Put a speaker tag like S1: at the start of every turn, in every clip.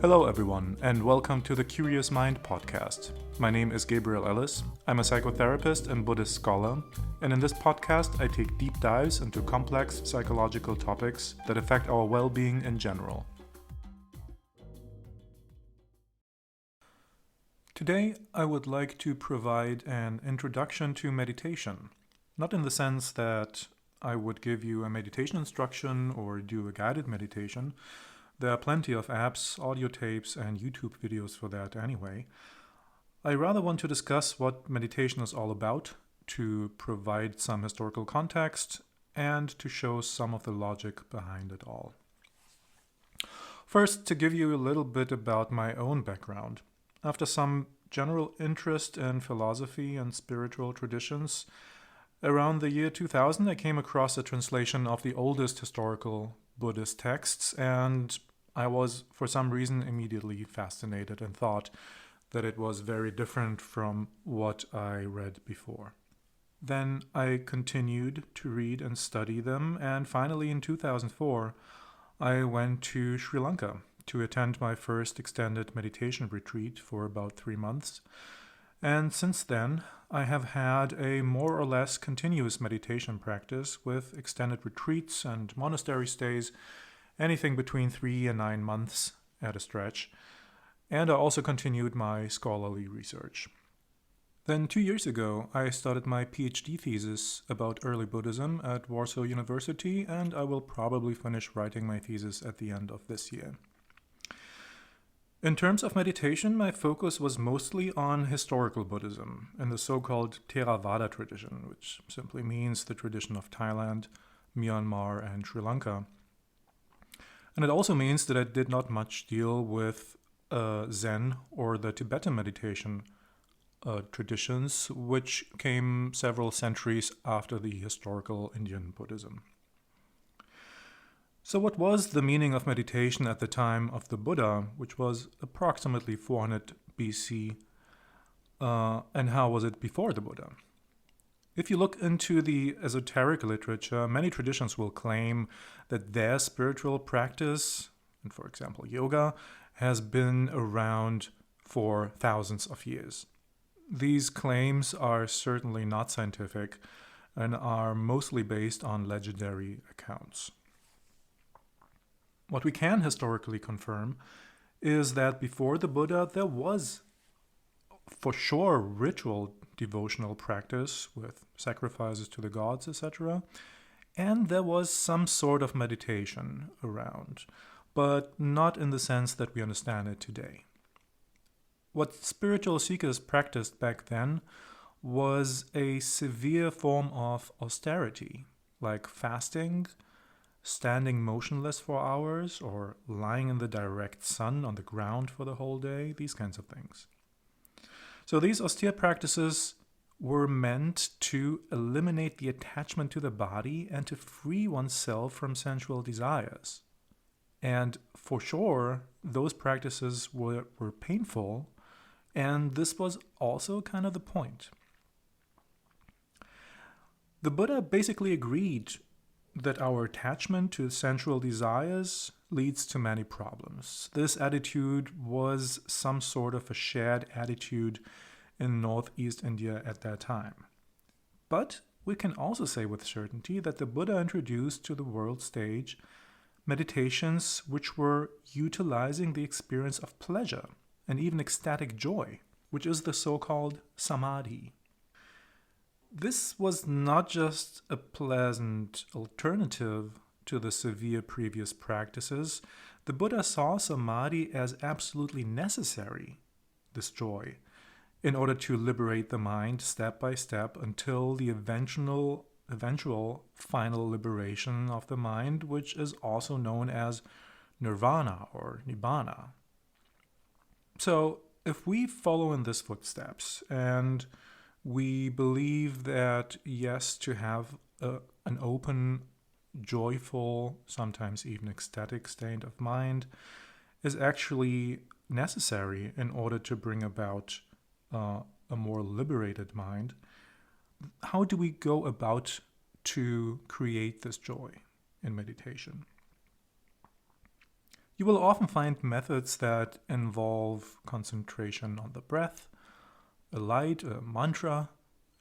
S1: Hello everyone, and welcome to the Curious Mind podcast. My name is Gabriel Ellis. I'm a psychotherapist and Buddhist scholar, and in this podcast I take deep dives into complex psychological topics that affect our well-being in general. Today I would like to provide an introduction to meditation, not in the sense that I would give you a meditation instruction or do a guided meditation. There are plenty of apps, audio tapes, and YouTube videos for that anyway. I rather want to discuss what meditation is all about, to provide some historical context, and to show some of the logic behind it all. First, to give you a little bit about my own background. After some general interest in philosophy and spiritual traditions, around the year 2000 I came across a translation of the oldest historical Buddhist texts, and I was, for some reason, immediately fascinated and thought that it was very different from what I read before. Then I continued to read and study them, and finally in 2004 I went to Sri Lanka to attend my first extended meditation retreat for about 3 months. And since then, I have had a more or less continuous meditation practice with extended retreats and monastery stays, anything between 3 and 9 months at a stretch. And I also continued my scholarly research. Then 2 years ago, I started my PhD thesis about early Buddhism at Warsaw University, and I will probably finish writing my thesis at the end of this year. In terms of meditation, my focus was mostly on historical Buddhism in the so-called Theravada tradition, which simply means the tradition of Thailand, Myanmar, and Sri Lanka. And it also means that I did not much deal with Zen or the Tibetan meditation traditions, which came several centuries after the historical Indian Buddhism. So what was the meaning of meditation at the time of the Buddha, which was approximately 400 BC, and how was it before the Buddha? If you look into the esoteric literature, many traditions will claim that their spiritual practice, and for example yoga, has been around for thousands of years. These claims are certainly not scientific and are mostly based on legendary accounts. What we can historically confirm is that before the Buddha there was for sure ritual devotional practice with sacrifices to the gods, etc. And there was some sort of meditation around, but not in the sense that we understand it today. What spiritual seekers practiced back then was a severe form of austerity, like fasting, standing motionless for hours, or lying in the direct sun on the ground for the whole day, these kinds of things. So these austere practices were meant to eliminate the attachment to the body and to free oneself from sensual desires. And for sure, those practices were painful, and this was also kind of the point. The Buddha basically agreed that our attachment to sensual desires leads to many problems. This attitude was some sort of a shared attitude in northeast India at that time. But we can also say with certainty that the Buddha introduced to the world stage meditations which were utilizing the experience of pleasure and even ecstatic joy, which is the so-called Samadhi. This was not just a pleasant alternative to the severe previous practices. The Buddha saw Samadhi as absolutely necessary, this joy, in order to liberate the mind step by step until the eventual final liberation of the mind, which is also known as nirvana or nibbana. So if we follow in these footsteps and we believe that, yes, to have an open, joyful, sometimes even ecstatic state of mind is actually necessary in order to bring about a more liberated mind. How do we go about to create this joy in meditation? You will often find methods that involve concentration on the breath, a light, a mantra,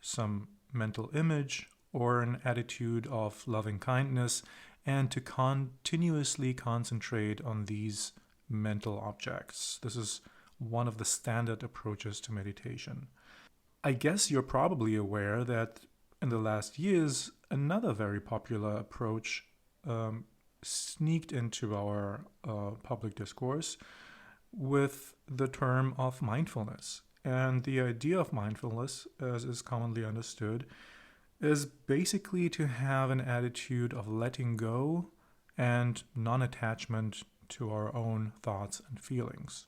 S1: some mental image, or an attitude of loving kindness, and to continuously concentrate on these mental objects. This is one of the standard approaches to meditation. I guess you're probably aware that in the last years, another very popular approach sneaked into our public discourse with the term of mindfulness. And the idea of mindfulness, as is commonly understood, is basically to have an attitude of letting go and non-attachment to our own thoughts and feelings.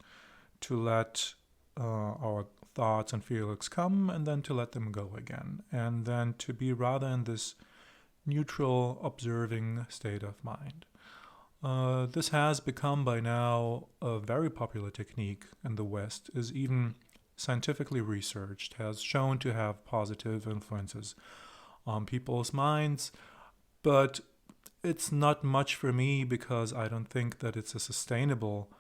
S1: To let our thoughts and feelings come and then to let them go again. And then to be rather in this neutral, observing state of mind. This has become by now a very popular technique in the West, is even scientifically researched, has shown to have positive influences on people's minds, but it's not much for me because I don't think that it's a sustainable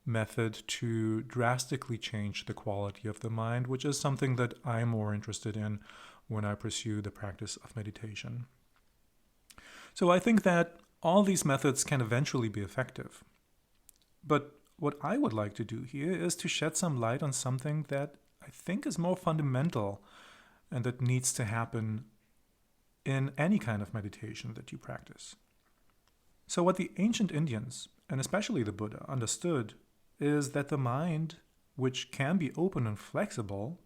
S1: method to drastically change the quality of the mind, which is something that I'm more interested in when I pursue the practice of meditation. So I think that all these methods can eventually be effective. But what I would like to do here is to shed some light on something that I think is more fundamental and that needs to happen in any kind of meditation that you practice. So what the ancient Indians, and especially the Buddha, understood is that the mind, which can be open and flexible,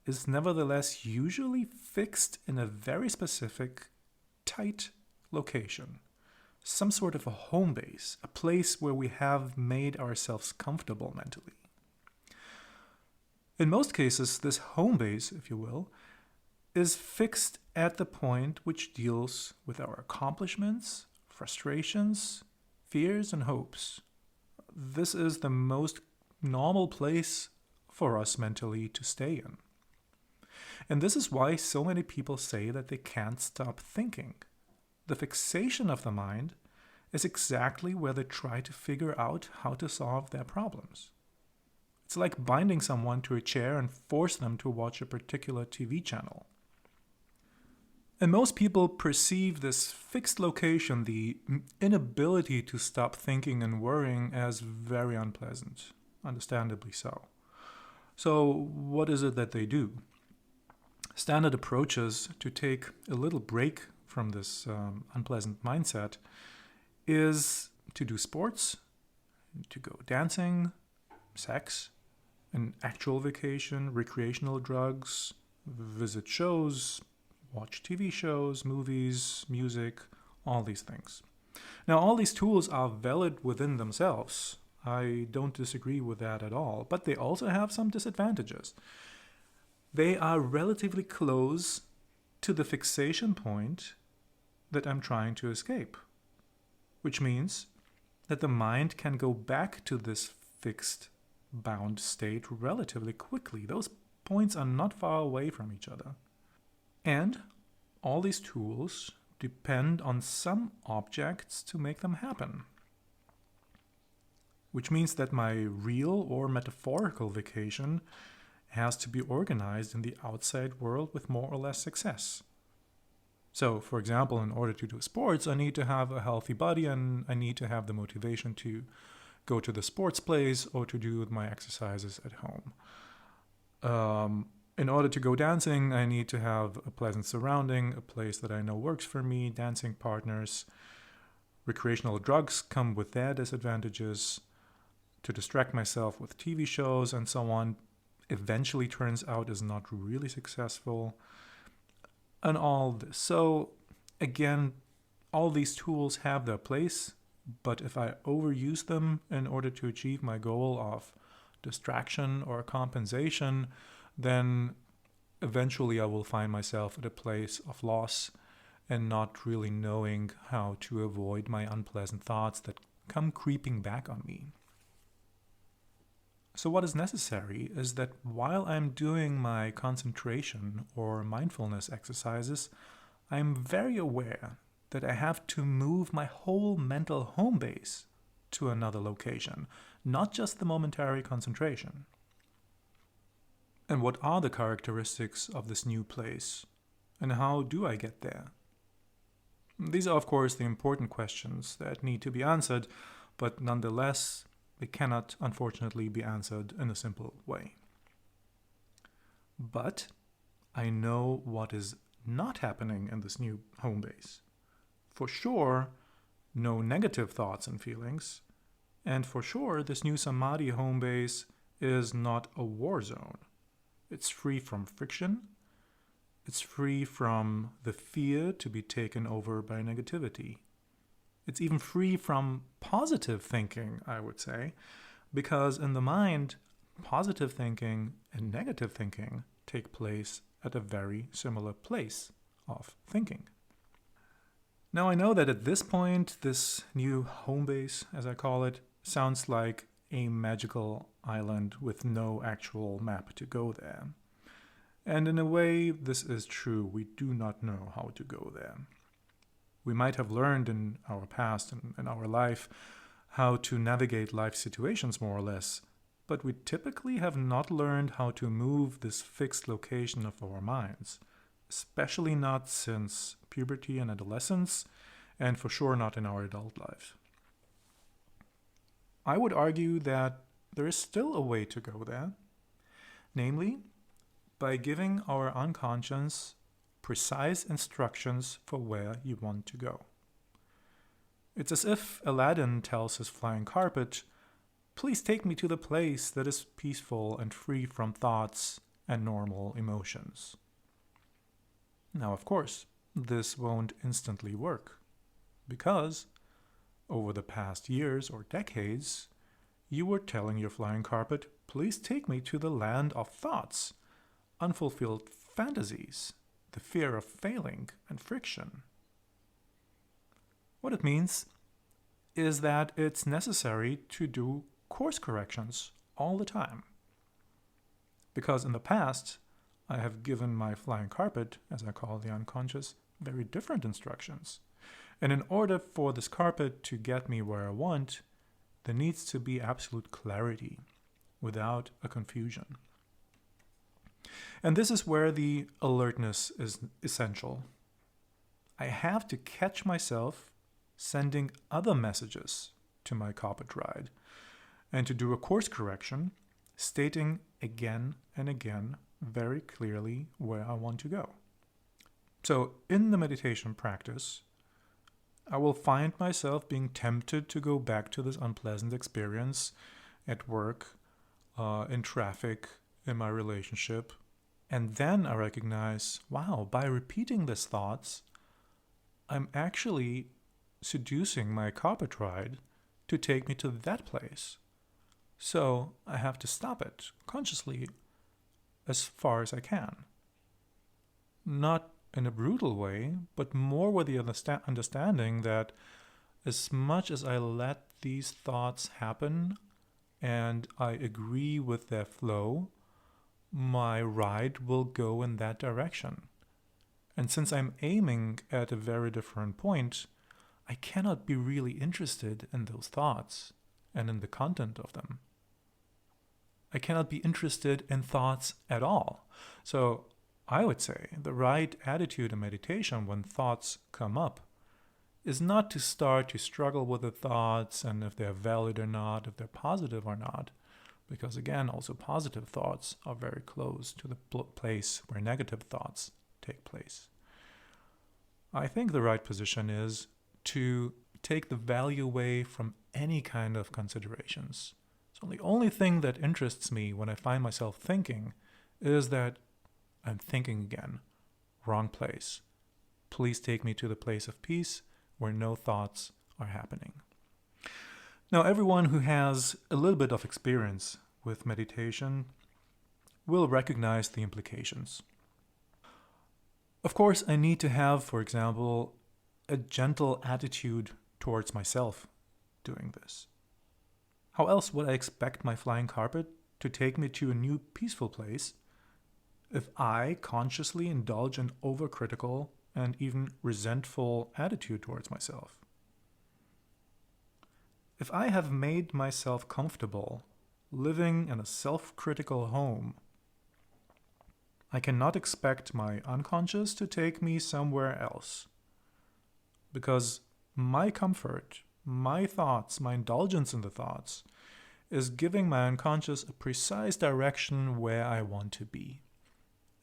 S1: is nevertheless usually fixed in a very specific, tight location. Some sort of a home base, a place where we have made ourselves comfortable mentally. In most cases, this home base, if you will, is fixed at the point which deals with our accomplishments, frustrations, fears, and hopes. This is the most normal place for us mentally to stay in. And this is why so many people say that they can't stop thinking. The fixation of the mind is exactly where they try to figure out how to solve their problems. It's like binding someone to a chair and force them to watch a particular TV channel. And most people perceive this fixed location, the inability to stop thinking and worrying, as very unpleasant, understandably so. So what is it that they do? Standard approaches to take a little break from this unpleasant mindset is to do sports, to go dancing, sex, an actual vacation, recreational drugs, visit shows, watch TV shows, movies, music, all these things. Now, all these tools are valid within themselves. I don't disagree with that at all, but they also have some disadvantages. They are relatively close to the fixation point that I'm trying to escape, which means that the mind can go back to this fixed, bound state relatively quickly. Those points are not far away from each other. And all these tools depend on some objects to make them happen, which means that my real or metaphorical vacation has to be organized in the outside world with more or less success. So, for example, in order to do sports, I need to have a healthy body and I need to have the motivation to go to the sports place or to do my exercises at home. In order to go dancing, I need to have a pleasant surrounding, a place that I know works for me, dancing partners. Recreational drugs come with their disadvantages. To distract myself with TV shows and so on eventually turns out is not really successful. And all this. So again, all these tools have their place, but if I overuse them in order to achieve my goal of distraction or compensation, then eventually I will find myself at a place of loss and not really knowing how to avoid my unpleasant thoughts that come creeping back on me. So what is necessary is that while I'm doing my concentration or mindfulness exercises, I'm very aware that I have to move my whole mental home base to another location, not just the momentary concentration. And what are the characteristics of this new place? And how do I get there? These are, of course, the important questions that need to be answered, but nonetheless, they cannot, unfortunately, be answered in a simple way. But I know what is not happening in this new home base. For sure, no negative thoughts and feelings. And for sure, this new Samadhi home base is not a war zone. It's free from friction. It's free from the fear to be taken over by negativity. It's even free from positive thinking, I would say, because in the mind, positive thinking and negative thinking take place at a very similar place of thinking. Now, I know that at this point, this new home base, as I call it, sounds like a magical island with no actual map to go there. And in a way, this is true. We do not know how to go there. We might have learned in our past and in our life how to navigate life situations more or less, but we typically have not learned how to move this fixed location of our minds, especially not since puberty and adolescence, and for sure not in our adult life. I would argue that there is still a way to go there, namely, by giving our unconscious precise instructions for where you want to go. It's as if Aladdin tells his flying carpet, "Please take me to the place that is peaceful and free from thoughts and normal emotions." Now, of course, this won't instantly work, because over the past years or decades, you were telling your flying carpet, "Please take me to the land of thoughts, unfulfilled fantasies, the fear of failing and friction." What it means is that it's necessary to do course corrections all the time. Because in the past, I have given my flying carpet, as I call the unconscious, very different instructions. And in order for this carpet to get me where I want, there needs to be absolute clarity without a confusion. And this is where the alertness is essential. I have to catch myself sending other messages to my carpet ride and to do a course correction, stating again and again very clearly where I want to go. So in the meditation practice, I will find myself being tempted to go back to this unpleasant experience at work, in traffic, in my relationship. And then I recognize, wow, by repeating these thoughts, I'm actually seducing my carpet ride to take me to that place. So I have to stop it consciously as far as I can. Not in a brutal way, but more with the understanding that as much as I let these thoughts happen and I agree with their flow, my ride will go in that direction. And since I'm aiming at a very different point, I cannot be really interested in those thoughts and in the content of them. I cannot be interested in thoughts at all. So I would say the right attitude in meditation when thoughts come up is not to start to struggle with the thoughts and if they're valid or not, if they're positive or not. Because again, also positive thoughts are very close to the place where negative thoughts take place. I think the right position is to take the value away from any kind of considerations. So the only thing that interests me when I find myself thinking is that I'm thinking again, wrong place. Please take me to the place of peace where no thoughts are happening. Now, everyone who has a little bit of experience with meditation will recognize the implications. Of course, I need to have, for example, a gentle attitude towards myself doing this. How else would I expect my flying carpet to take me to a new peaceful place if I consciously indulge an overcritical and even resentful attitude towards myself? If I have made myself comfortable living in a self-critical home, I cannot expect my unconscious to take me somewhere else. Because my comfort, my thoughts, my indulgence in the thoughts, is giving my unconscious a precise direction where I want to be.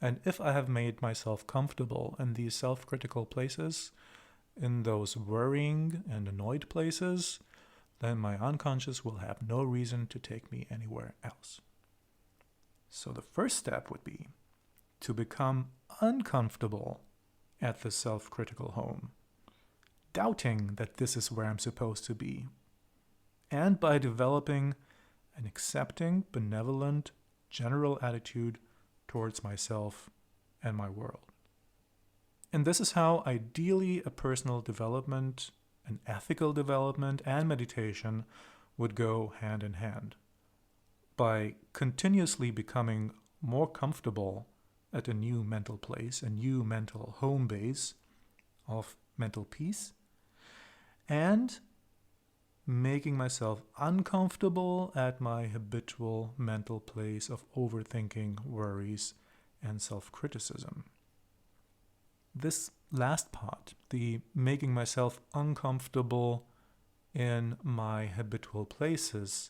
S1: And if I have made myself comfortable in these self-critical places, in those worrying and annoyed places, then my unconscious will have no reason to take me anywhere else. So the first step would be to become uncomfortable at the self-critical home, doubting that this is where I'm supposed to be, and by developing an accepting, benevolent, general attitude towards myself and my world. And this is how ideally a personal development, an ethical development, and meditation would go hand in hand. By continuously becoming more comfortable at a new mental place, a new mental home base of mental peace, and making myself uncomfortable at my habitual mental place of overthinking, worries, and self-criticism. This last part, the making myself uncomfortable in my habitual places,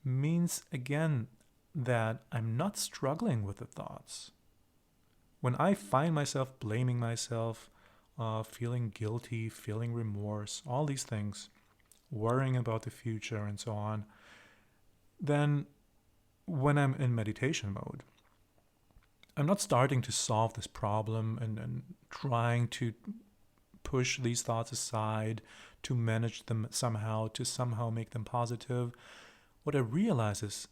S1: means again that I'm not struggling with the thoughts. When I find myself blaming myself, feeling guilty, feeling remorse, all these things, worrying about the future and so on, then when I'm in meditation mode, I'm not starting to solve this problem and trying to push these thoughts aside, to manage them somehow, to somehow make them positive. What I realize is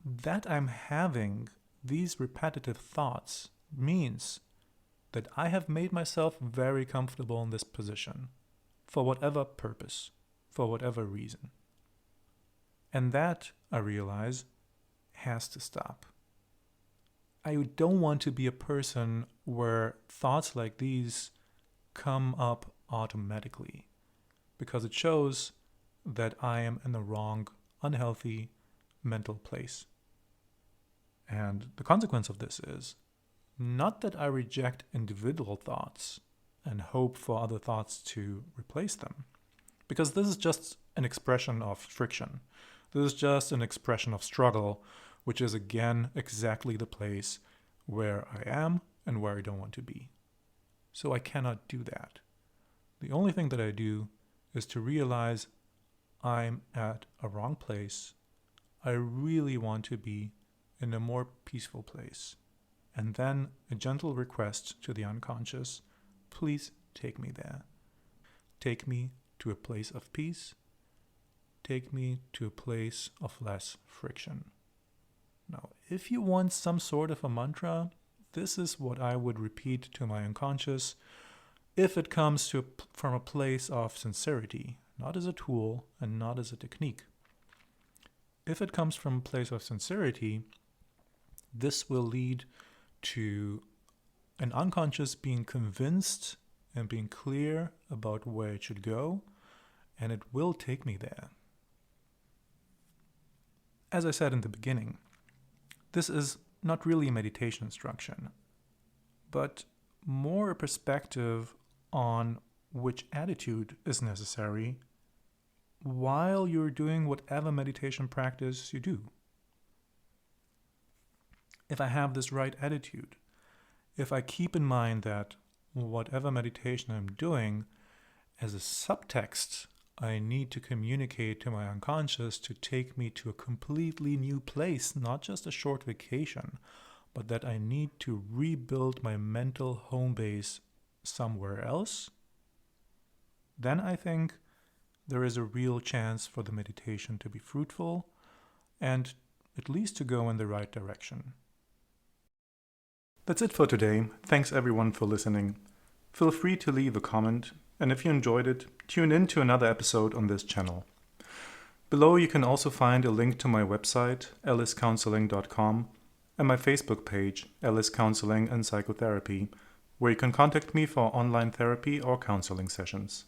S1: that I'm having these repetitive thoughts means that I have made myself very comfortable in this position for whatever purpose, for whatever reason. And that, I realize, has to stop. I don't want to be a person where thoughts like these come up automatically, because it shows that I am in the wrong, unhealthy mental place. And the consequence of this is not that I reject individual thoughts and hope for other thoughts to replace them, because this is just an expression of friction. This is just an expression of struggle, which is again exactly the place where I am and where I don't want to be. So I cannot do that. The only thing that I do is to realize I'm at a wrong place. I really want to be in a more peaceful place. And then a gentle request to the unconscious, please take me there. Take me to a place of peace. Take me to a place of less friction. Now, if you want some sort of a mantra, this is what I would repeat to my unconscious if it comes from a place of sincerity, not as a tool and not as a technique. If it comes from a place of sincerity, this will lead to an unconscious being convinced and being clear about where it should go, and it will take me there. As I said in the beginning, this is not really a meditation instruction, but more a perspective on which attitude is necessary while you're doing whatever meditation practice you do. If I have this right attitude, if I keep in mind that whatever meditation I'm doing as a subtext, I need to communicate to my unconscious to take me to a completely new place, not just a short vacation, but that I need to rebuild my mental home base somewhere else, then I think there is a real chance for the meditation to be fruitful and at least to go in the right direction. That's it for today. Thanks everyone for listening. Feel free to leave a comment, and if you enjoyed it, tune in to another episode on this channel. Below you can also find a link to my website, elliscounseling.com, and my Facebook page, Ellis Counseling and Psychotherapy, where you can contact me for online therapy or counseling sessions.